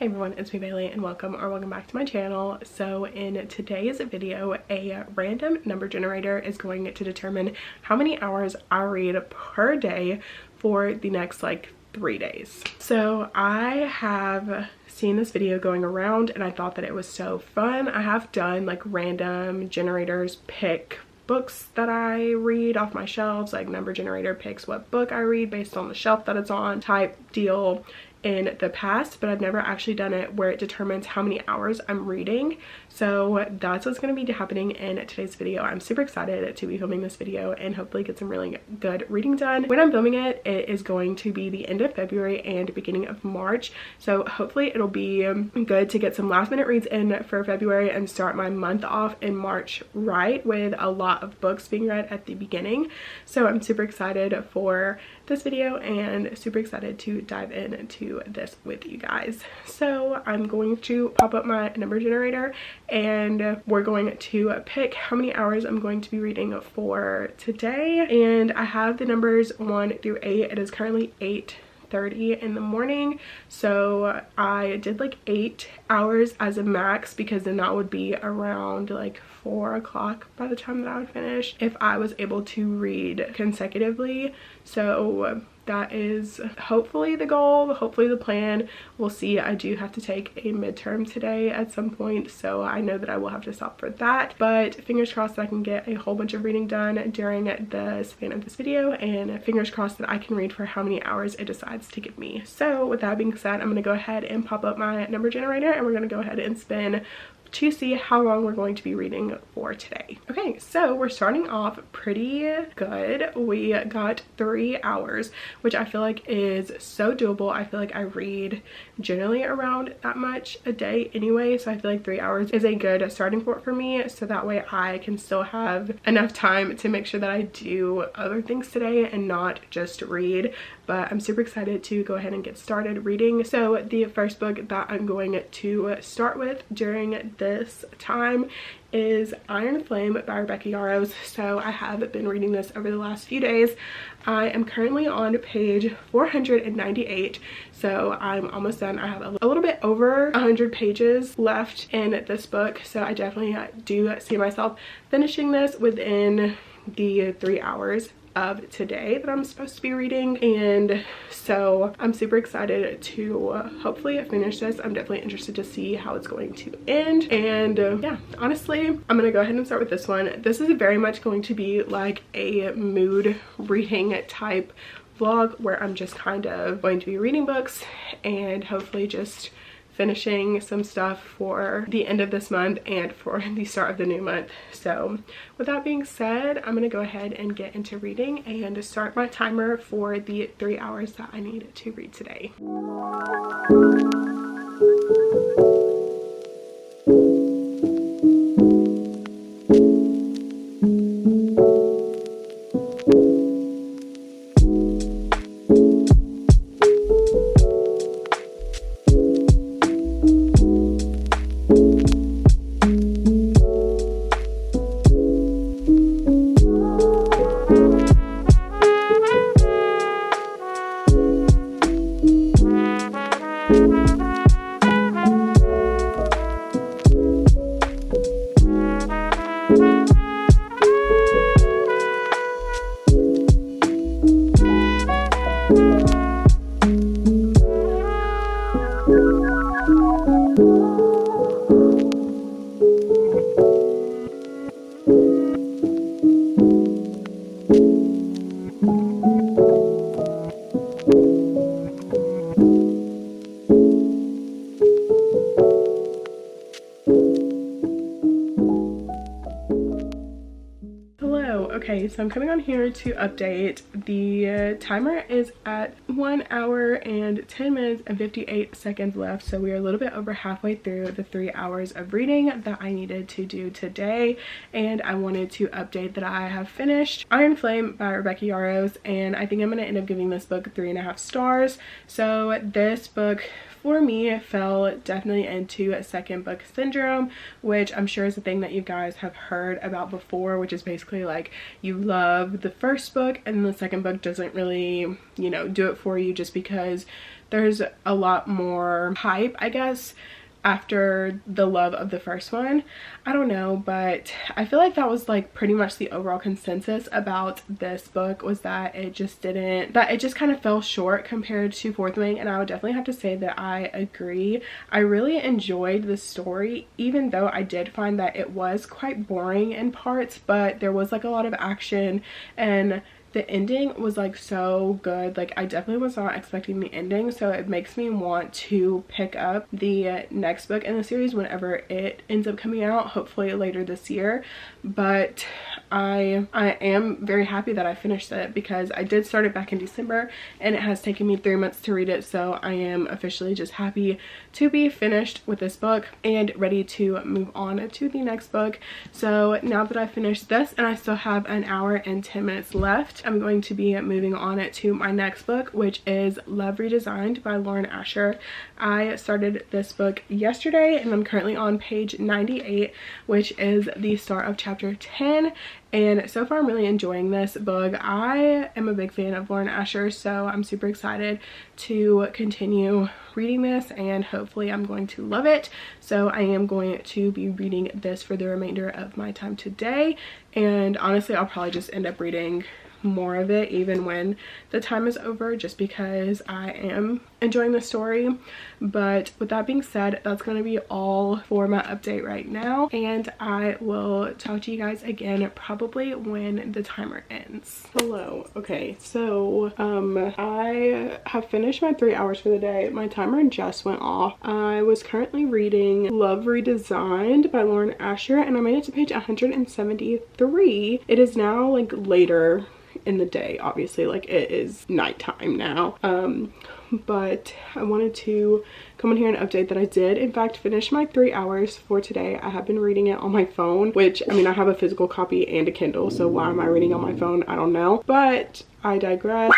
Hey everyone, it's me Bailey and welcome back to my channel. So in today's video, a random number generator is going to determine how many hours I read per day for the next 3 days. So I have seen this video going around and I thought that it was so fun. I have done random generators pick books that I read off my shelves, number generator picks what book I read based on the shelf that it's on type deal in the past, but I've never actually done it where it determines how many hours I'm reading. So that's what's going to be happening in today's video. I'm super excited to be filming this video and hopefully get some really good reading done. When I'm filming it, it is going to be the end of February and beginning of March, so hopefully it'll be good to get some last minute reads in for February and start my month off in March right, with a lot of books being read at the beginning. So I'm super excited for this video and super excited to dive into this with you guys. So I'm going to pop up my number generator and we're going to pick how many hours I'm going to be reading for today. And I have the numbers 1 through 8. It is currently 8:30 in the morning, so I did 8 hours as a max, because then that would be around 4 o'clock by the time that I would finish if I was able to read consecutively. So that is hopefully the goal, hopefully the plan. We'll see. I do have to take a midterm today at some point, so I know that I will have to stop for that, but fingers crossed that I can get a whole bunch of reading done during the span of this video, and fingers crossed that I can read for how many hours it decides to give me. So with that being said, I'm going to go ahead and pop up my number generator and we're going to go ahead and spin to see how long we're going to be reading for today. Okay, so we're starting off pretty good. We got 3 hours, which I feel like is so doable. I feel like I read generally around that much a day anyway, so I feel like 3 hours is a good starting point for me, so that way I can still have enough time to make sure that I do other things today and not just read. But I'm super excited to go ahead and get started reading. So the first book that I'm going to start with during this time is Iron Flame by Rebecca Yarros. So I have been reading this over the last few days. I am currently on page 498, so I'm almost done. I have a little bit over 100 pages left in this book, so I definitely do see myself finishing this within the 3 hours of today that I'm supposed to be reading. And so I'm super excited to hopefully finish this. I'm definitely interested to see how it's going to end. And yeah, honestly, I'm gonna go ahead and start with this one. This is very much going to be like a mood reading type vlog where I'm just kind of going to be reading books and hopefully just finishing some stuff for the end of this month and for the start of the new month. So with that being said, I'm going to go ahead and get into reading and start my timer for the 3 hours that I need to read today. Okay, so I'm coming on here to update. The timer is at 1 hour and 10 minutes and 58 seconds left, so we are a little bit over halfway through the 3 hours of reading that I needed to do today, and I wanted to update that I have finished Iron Flame by Rebecca Yarros, and I think I'm going to end up giving this book 3.5 stars. So this book for me fell definitely into a second book syndrome, which I'm sure is a thing that you guys have heard about before, which is basically like you love the first book and the second book doesn't really, you know, do it for you just because there's a lot more hype, I guess, after the love of the first one. I don't know, but I feel like that was like pretty much the overall consensus about this book, was that it just kind of fell short compared to Fourth Wing, and I would definitely have to say that I agree. I really enjoyed the story, even though I did find that it was quite boring in parts, but there was like a lot of action, and the ending was like so good. Like I definitely was not expecting the ending, so it makes me want to pick up the next book in the series whenever it ends up coming out, hopefully later this year. But I am very happy that I finished it, because I did start it back in December and it has taken me 3 months to read it, so I am officially just happy to be finished with this book and ready to move on to the next book. So now that I finished this and I still have an hour and 10 minutes left, I'm going to be moving on to my next book, which is Love Redesigned by Lauren Asher. I started this book yesterday and I'm currently on page 98, which is the start of chapter 10. And so far I'm really enjoying this book. I am a big fan of Lauren Asher, so I'm super excited to continue reading this, and hopefully I'm going to love it. So I am going to be reading this for the remainder of my time today, and honestly I'll probably just end up reading more of it even when the time is over, just because I am enjoying the story. But with that being said, that's going to be all for my update right now, and I will talk to you guys again probably when the timer ends. Hello. Okay, so I have finished my 3 hours for the day. My timer just went off. I was currently reading Love Redesigned by Lauren Asher, and I made it to page 173. It is now like later in the day, obviously, like it is nighttime now, but I wanted to come in here and update that I did in fact finish my 3 hours for today. I have been reading it on my phone, which, I mean, I have a physical copy and a Kindle, so why am I reading on my phone? I don't know, but I digress.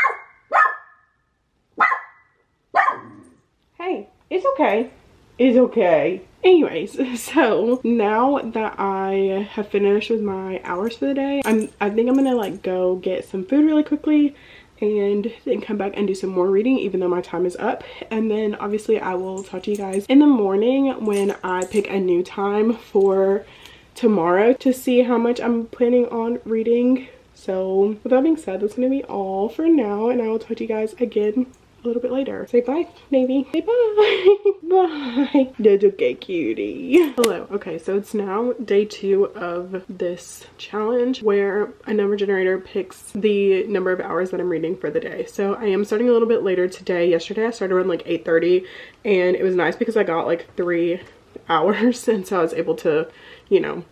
Hey, it's okay. It's okay. Anyways, so now that I have finished with my hours for the day, I think I'm gonna like go get some food really quickly and then come back and do some more reading, even though my time is up. And then obviously I will talk to you guys in the morning when I pick a new time for tomorrow to see how much I'm planning on reading. So with that being said, that's gonna be all for now, and I will talk to you guys again a little bit later. Say bye, Navy. Say bye. Bye. That's okay, cutie. Hello. Okay, so it's now day 2 of this challenge where a number generator picks the number of hours that I'm reading for the day. So I am starting a little bit later today. Yesterday I started around like 8:30, and it was nice because I got like 3 hours, and so I was able to, you know,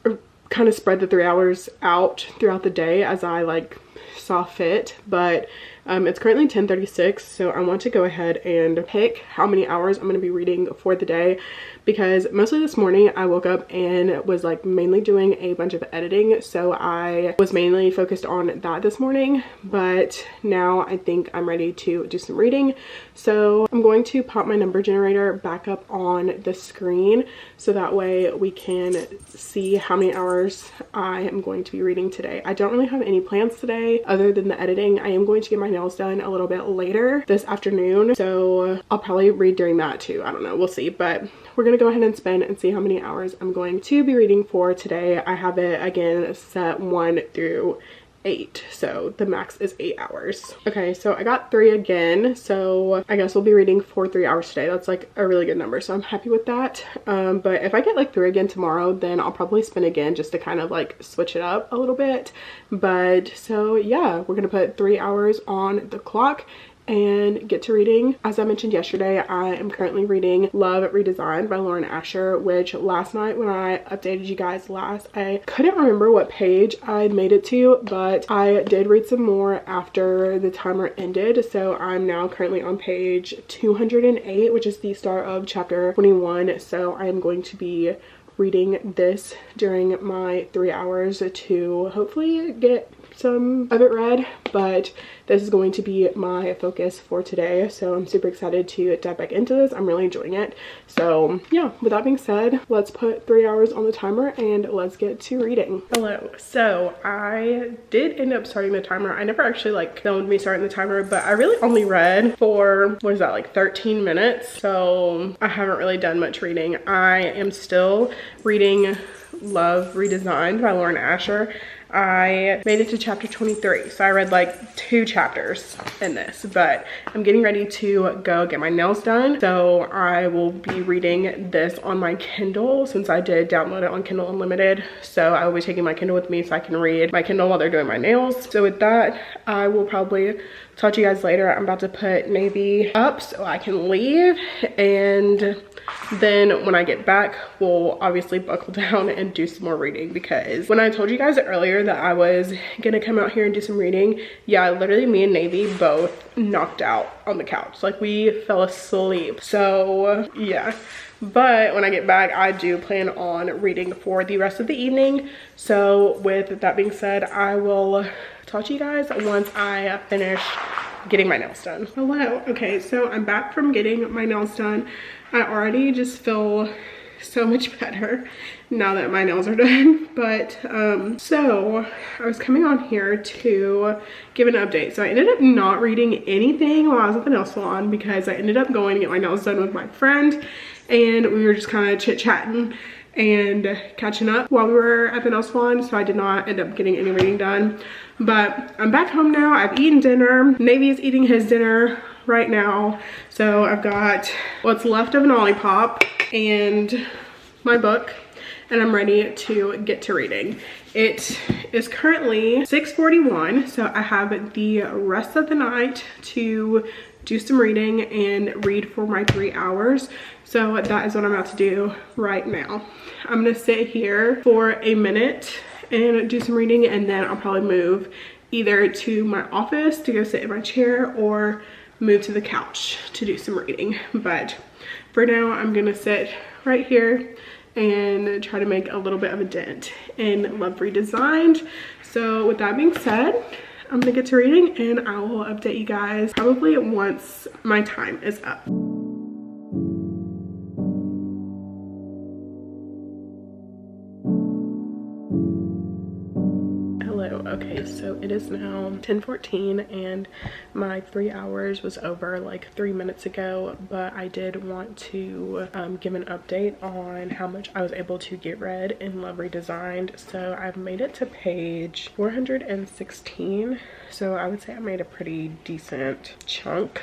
kind of spread the 3 hours out throughout the day as I like saw fit. But it's currently 10:36, so I want to go ahead and pick how many hours I'm going to be reading for the day, because mostly this morning I woke up and was like mainly doing a bunch of editing, so I was mainly focused on that this morning. But now I think I'm ready to do some reading, so I'm going to pop my number generator back up on the screen so that way we can see how many hours I am going to be reading today. I don't really have any plans today other than the editing. I am going to get my nails done a little bit later this afternoon, so I'll probably read during that too. I don't know, we'll see. But we're gonna go ahead and spin and see how many hours I'm going to be reading for today. I have it again set 1 through 8, so the max is 8 hours. Okay, so I got 3 again, so I guess we'll be reading for 3 hours today. That's like a really good number, so I'm happy with that. But if I get like 3 again tomorrow, then I'll probably spin again just to kind of like switch it up a little bit. But so yeah, we're gonna put 3 hours on the clock and get to reading. As I mentioned yesterday, I am currently reading Love Redesigned by Lauren Asher, which last night when I updated you guys last, I couldn't remember what page I made it to, but I did read some more after the timer ended. So I'm now currently on page 208, which is the start of chapter 21. So I am going to be reading this during my 3 hours to hopefully get some of it read, but this is going to be my focus for today, so I'm super excited to dive back into this. I'm really enjoying it. So yeah, with that being said, let's put 3 hours on the timer and let's get to reading. Hello. So I did end up starting the timer. I never actually like filmed me starting the timer, but I really only read for, what is that, like 13 minutes. So I haven't really done much reading. I am still reading Love Redesigned by Lauren Asher. I made it to chapter 23, so I read like 2 chapters in this, but I'm getting ready to go get my nails done, so I will be reading this on my Kindle since I did download it on Kindle Unlimited. So I will be taking my Kindle with me so I can read my Kindle while they're doing my nails. So with that, I will probably talk to you guys later. I'm about to put Navy up so I can leave, and then when I get back, we'll obviously buckle down and do some more reading, because when I told you guys earlier that I was gonna come out here and do some reading, yeah, literally me and Navy both knocked out on the couch. Like, we fell asleep. So yeah, but when I get back, I do plan on reading for the rest of the evening. So with that being said, I will talk to you guys once I finish getting my nails done. Hello. Okay, so I'm back from getting my nails done. I already just feel so much better now that my nails are done. But so I was coming on here to give an update. So I ended up not reading anything while I was at the nail salon, because I ended up going to get my nails done with my friend, and we were just kind of chit-chatting and catching up while we were at the nail salon. So I did not end up getting any reading done, but I'm back home now. I've eaten dinner. Navy is eating his dinner right now, so I've got what's left of an Olipop and my book, and I'm ready to get to reading. It is currently 6:41, so I have the rest of the night to do some reading and read for my 3 hours. So that is what I'm about to do right now. I'm gonna sit here for a minute and do some reading, and then I'll probably move either to my office to go sit in my chair or move to the couch to do some reading. But for now, I'm gonna sit right here and try to make a little bit of a dent in Love Redesigned. So with that being said, I'm gonna get to reading, and I will update you guys probably once my time is up. Okay, so it is now 10:14 and my 3 hours was over like 3 minutes ago, but I did want to give an update on how much I was able to get read in Love Redesigned. So I've made it to page 416, so I would say I made a pretty decent chunk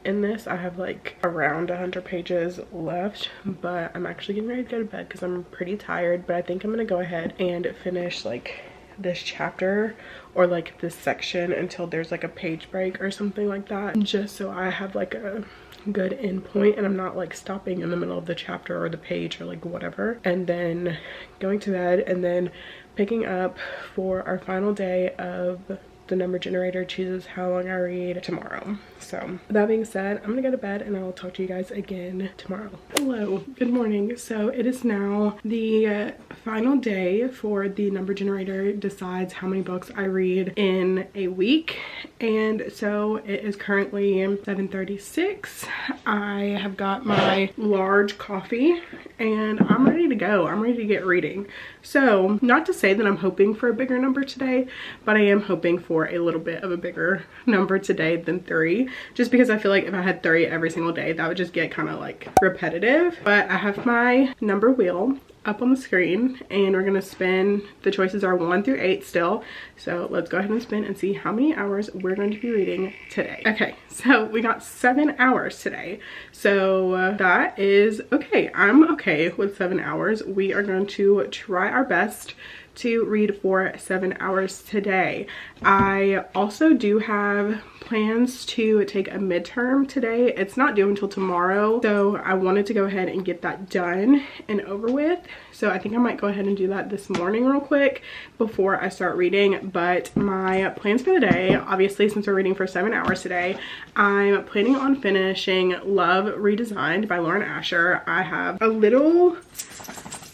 in this. I have like around 100 pages left, but I'm actually getting ready to go to bed because I'm pretty tired. But I think I'm gonna go ahead and finish like this chapter or like this section until there's like a page break or something like that, just so I have like a good end point and I'm not like stopping in the middle of the chapter or the page or like whatever, and then going to bed and then picking up for our final day of The Number Generator Chooses How Long I Read tomorrow. So with that being said, I'm gonna go to bed and I will talk to you guys again tomorrow. Hello, good morning. So it is now the final day for The Number Generator Decides How Many Books I Read in a Week. And so it is currently 7:36. I have got my large coffee and I'm ready to go. I'm ready to get reading. So not to say that I'm hoping for a bigger number today, but I am hoping for a little bit of a bigger number today than 3, just because I feel like if I had 3 every single day, that would just get kind of like repetitive. But I have my number wheel up on the screen and we're gonna spin. The choices are 1 through 8 still, so let's go ahead and spin and see how many hours we're going to be reading today. Okay, so we got 7 hours today, so that is okay. I'm okay with 7 hours. We are going to try our best to read for 7 hours today. I also do have plans to take a midterm today. It's not due until tomorrow, so I wanted to go ahead and get that done and over with. So I think I might go ahead and do that this morning real quick before I start reading. But my plans for the day, obviously since we're reading for 7 hours today, I'm planning on finishing Love Redesigned by Lauren Asher. I have a little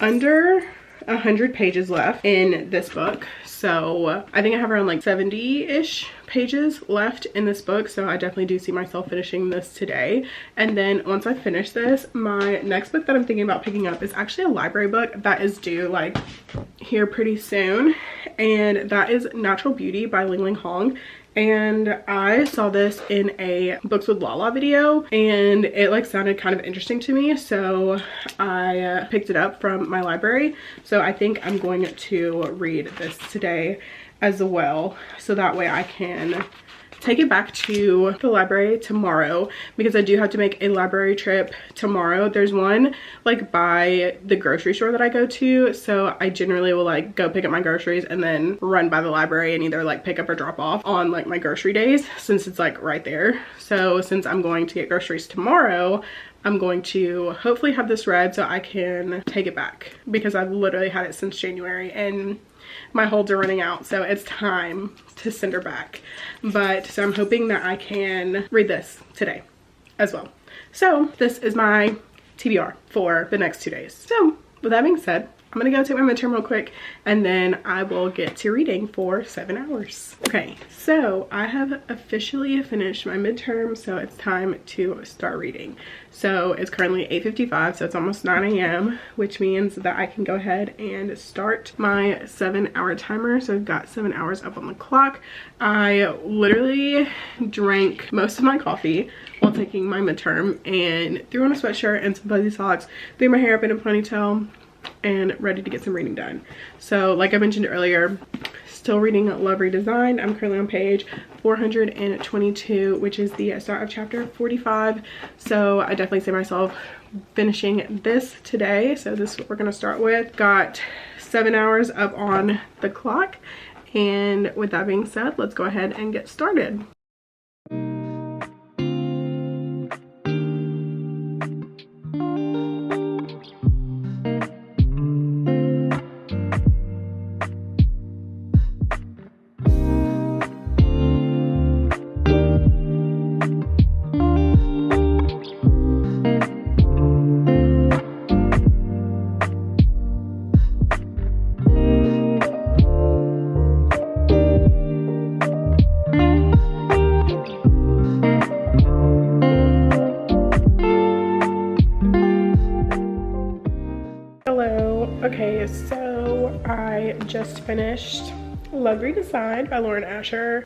under 100 pages left in this book. So I think I have around like 70-ish pages left in this book, so I definitely do see myself finishing this today. And then once I finish this, my next book that I'm thinking about picking up is actually a library book that is due like here pretty soon, and that is Natural Beauty by Ling Ling Hong. And I saw this in a Books with Lala video, and it like sounded kind of interesting to me, so I picked it up from my library. So I think I'm going to read this today as well, so that way I can take it back to the library tomorrow, because I do have to make a library trip tomorrow. There's one like by the grocery store that I go to, so I generally will like go pick up my groceries and then run by the library and either like pick up or drop off on like my grocery days, since it's like right there. So since I'm going to get groceries tomorrow, I'm going to hopefully have this read so I can take it back, because I've literally had it since January and my holds are running out, so it's time to send her back. But so I'm hoping that I can read this today as well. So this is my TBR for the next 2 days. So with that being said, I'm gonna go take my midterm real quick, and then I will get to reading for 7 hours. Okay, so I have officially finished my midterm, so it's time to start reading. So it's currently 8:55, so it's almost 9 a.m., which means that I can go ahead and start my 7-hour timer. So I've got 7 hours up on the clock. I literally drank most of my coffee while taking my midterm and threw on a sweatshirt and some fuzzy socks, threw my hair up in a ponytail, and ready to get some reading done. So like I mentioned earlier, still reading Love Redesigned. I'm currently on page 422, which is the start of chapter 45. So I definitely see myself finishing this today. So this is what we're going to start with. Got 7 hours up on the clock, and with that being said, let's go ahead and get started. Okay, so I just finished Love Redesigned by Lauren Asher.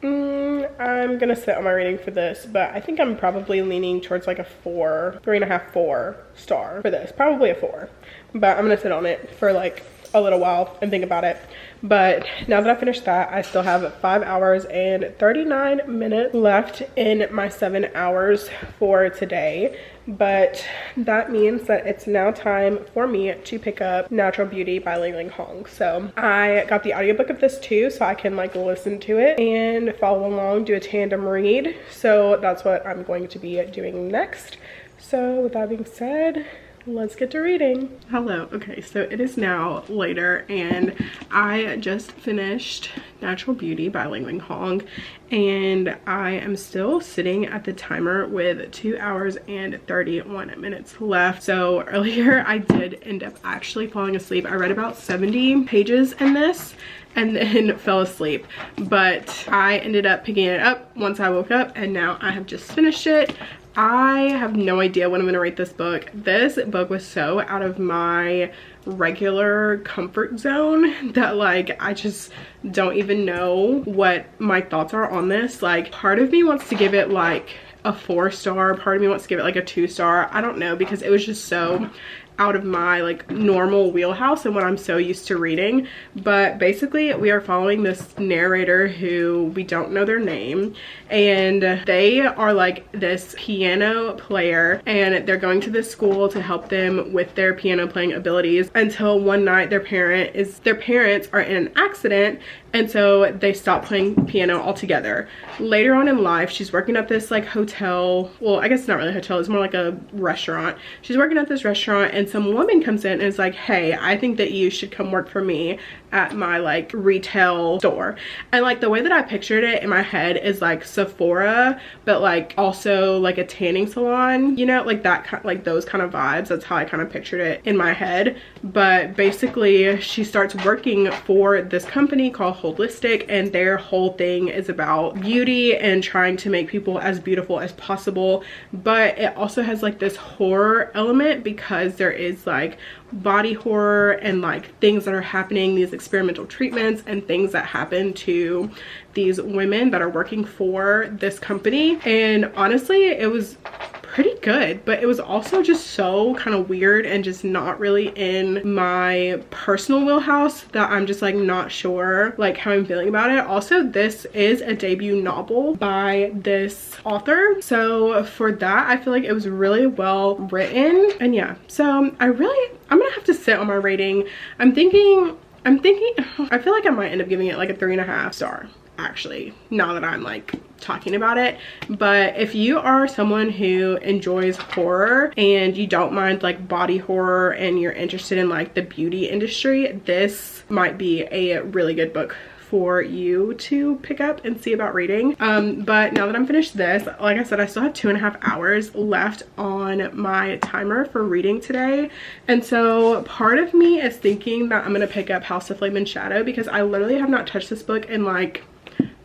I'm gonna sit on my rating for this, but I think I'm probably leaning towards like a 4, 3.5, 4 star for this. Probably a 4, but I'm gonna sit on it for like a little while and think about it. But now that I finished that, I still have 5 hours and 39 minutes left in my 7 hours for today. But that means that it's now time for me to pick up Natural Beauty by Ling Ling Hong. So I got the audiobook of this too, so I can like listen to it and follow along, do a tandem read. So that's what I'm going to be doing next. So with that being said, let's get to reading. Hello. Okay, so it is now later, and I just finished Natural Beauty by Ling Ling Hong, and I am still sitting at the timer with 2 hours and 31 minutes left. So earlier I did end up actually falling asleep. I read about 70 pages in this and then fell asleep, but I ended up picking it up once I woke up, and now I have just finished it. I have no idea when I'm gonna rate this book. This book was so out of my regular comfort zone that like I just don't even know what my thoughts are on this. Like, part of me wants to give it like a 4 star, part of me wants to give it like a 2 star. I don't know, because it was just so out of my like normal wheelhouse and what I'm so used to reading. But basically we are following this narrator who we don't know their name, and they are like this piano player, and they're going to this school to help them with their piano playing abilities until one night their parents are in an accident, and so they stopped playing piano altogether. Later on in life, she's working at this like hotel, well, I guess it's not really a hotel, it's more like a restaurant. She's working at this restaurant, and some woman comes in and is like, hey, I think that you should come work for me at my like retail store. And like the way that I pictured it in my head is like Sephora, but like also like a tanning salon, you know, like that kind, like those kind of vibes. That's how I kind of pictured it in my head. But basically she starts working for this company called Holistic, and their whole thing is about beauty and trying to make people as beautiful as possible. But it also has like this horror element, because there is like body horror and like things that are happening, these experimental treatments and things that happen to these women that are working for this company. And honestly, it was pretty good, but it was also just so kind of weird and just not really in my personal wheelhouse, that I'm just like not sure like how I'm feeling about it. Also, this is a debut novel by this author, so for that I feel like it was really well written. And yeah, so I'm gonna have to sit on my rating. I'm thinking I feel like I might end up giving it like a 3.5 star, actually, now that I'm like talking about it. But if you are someone who enjoys horror and you don't mind like body horror and you're interested in like the beauty industry, this might be a really good book for you to pick up and see about reading. But now that I'm finished this, like I said, I still have 2.5 hours left on my timer for reading today. And so part of me is thinking that I'm gonna pick up House of Flame and Shadow, because I literally have not touched this book in like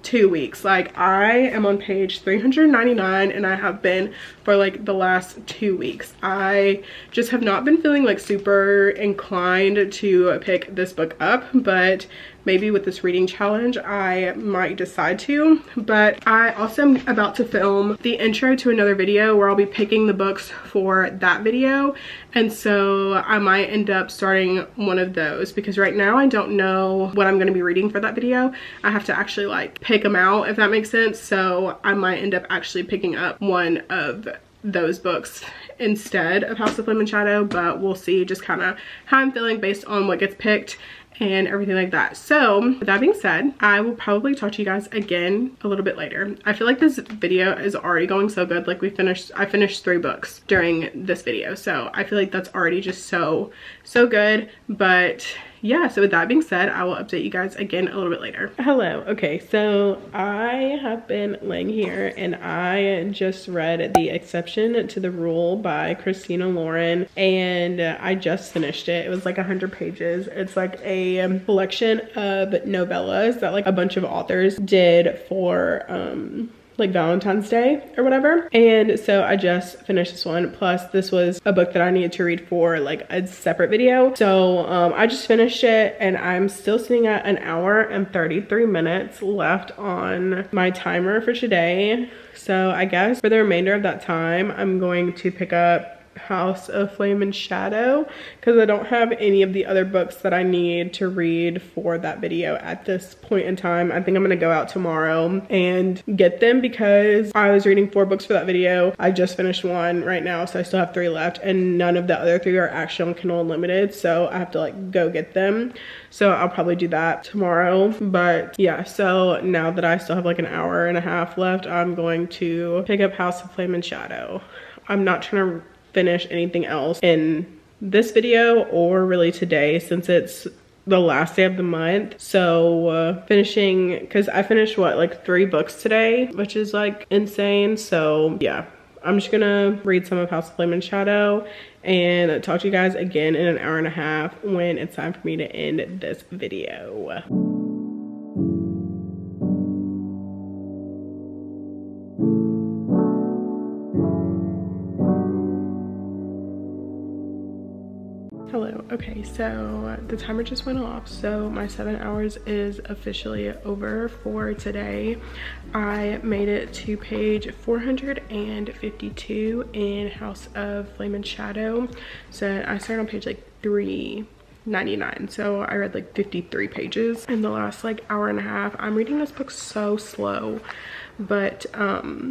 2 weeks. Like I am on page 399 and I have been for like the last 2 weeks. I just have not been feeling like super inclined to pick this book up, but maybe with this reading challenge I might decide to. But I also am about to film the intro to another video where I'll be picking the books for that video, and so I might end up starting one of those, because right now I don't know what I'm going to be reading for that video. I have to actually like pick them out, if that makes sense. So I might end up actually picking up one of those books instead of House of Flame and Shadow, but we'll see just kind of how I'm feeling based on what gets picked and everything like that. So with that being said, I will probably talk to you guys again a little bit later. I feel like this video is already going so good. Like I finished 3 books during this video, so I feel like that's already just so good. But yeah, so with that being said, I will update you guys again a little bit later. Hello. Okay, so I have been laying here and I just read The Exception to the Rule by Christina Lauren, and I just finished it. It was like 100 pages. It's like a collection of novellas that like a bunch of authors did for like Valentine's Day or whatever. And so I just finished this one, plus this was a book that I needed to read for like a separate video. So I just finished it, and I'm still sitting at 1 hour and 33 minutes left on my timer for today. So I guess for the remainder of that time I'm going to pick up House of Flame and Shadow, because I don't have any of the other books that I need to read for that video at this point in time. I think I'm gonna go out tomorrow and get them, because I was reading 4 books for that video. I just finished 1 right now, so I still have 3 left, and none of the other 3 are actually on Kindle Unlimited, so I have to like go get them. So I'll probably do that tomorrow. But yeah, so now that I still have like 1.5 hours left, I'm going to pick up House of Flame and Shadow. I'm not trying to finish anything else in this video or really today, since it's the last day of the month. So finishing, because I finished what, like 3 books today, which is like insane. So yeah, I'm just gonna read some of House of Flame and Shadow and talk to you guys again in 1.5 hours when it's time for me to end this video. Hello. Okay, so the timer just went off, so my 7 hours is officially over for today. I made it to page 452 in House of Flame and Shadow. So I started on page like 3 $9.99. So I read like 53 pages in the last like hour and a half. I'm reading this book so slow. But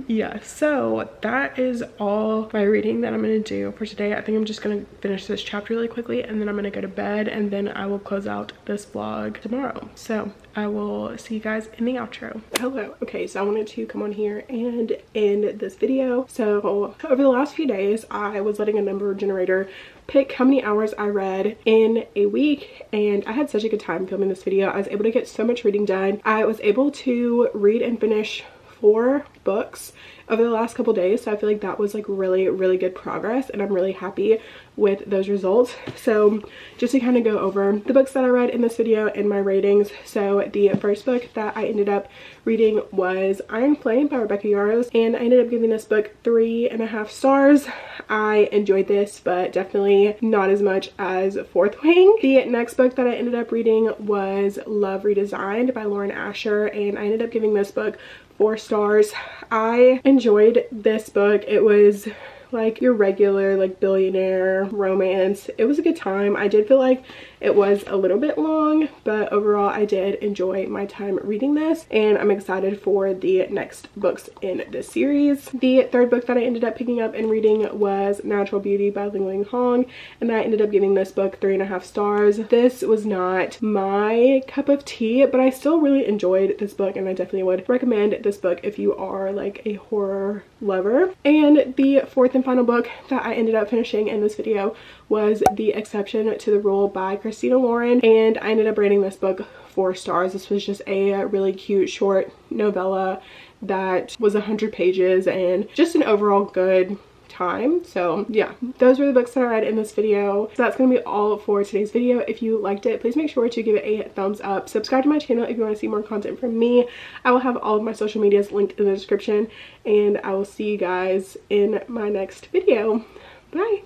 yeah, so that is all my reading that I'm gonna do for today. I think I'm just gonna finish this chapter really quickly, and then I'm gonna go to bed, and then I will close out this vlog tomorrow. So I will see you guys in the outro. Hello. Okay, so I wanted to come on here and end this video. So over the last few days, I was letting a number generator pick how many hours I read in a week, and I had such a good time filming this video. I was able to get so much reading done. I was able to read and finish 4 books over the last couple days, so I feel like that was like really good progress, and I'm really happy with those results. So just to kind of go over the books that I read in this video and my ratings. So the first book that I ended up reading was Iron Flame by Rebecca Yarros, and I ended up giving this book 3.5 stars. I enjoyed this, but definitely not as much as Fourth Wing. The next book that I ended up reading was Love Redesigned by Lauren Asher, and I ended up giving this book 4 stars. I enjoyed this book. It was like your regular like billionaire romance. It was a good time. I did feel like it was a little bit long, but overall I did enjoy my time reading this, and I'm excited for the next books in this series. The third book that I ended up picking up and reading was Natural Beauty by Ling Ling Hong, and I ended up giving this book 3.5 stars. This was not my cup of tea, but I still really enjoyed this book, and I definitely would recommend this book if you are like a horror lover. And the fourth and final book that I ended up finishing in this video was The Exception to the Rule by Christina Lauren, and I ended up rating this book 4 stars. This was just a really cute short novella that was 100 pages and just an overall good time. So yeah, those were the books that I read in this video. So that's gonna be all for today's video. If you liked it, please make sure to give it a thumbs up. Subscribe to my channel if you want to see more content from me. I will have all of my social medias linked in the description, and I will see you guys in my next video. Bye.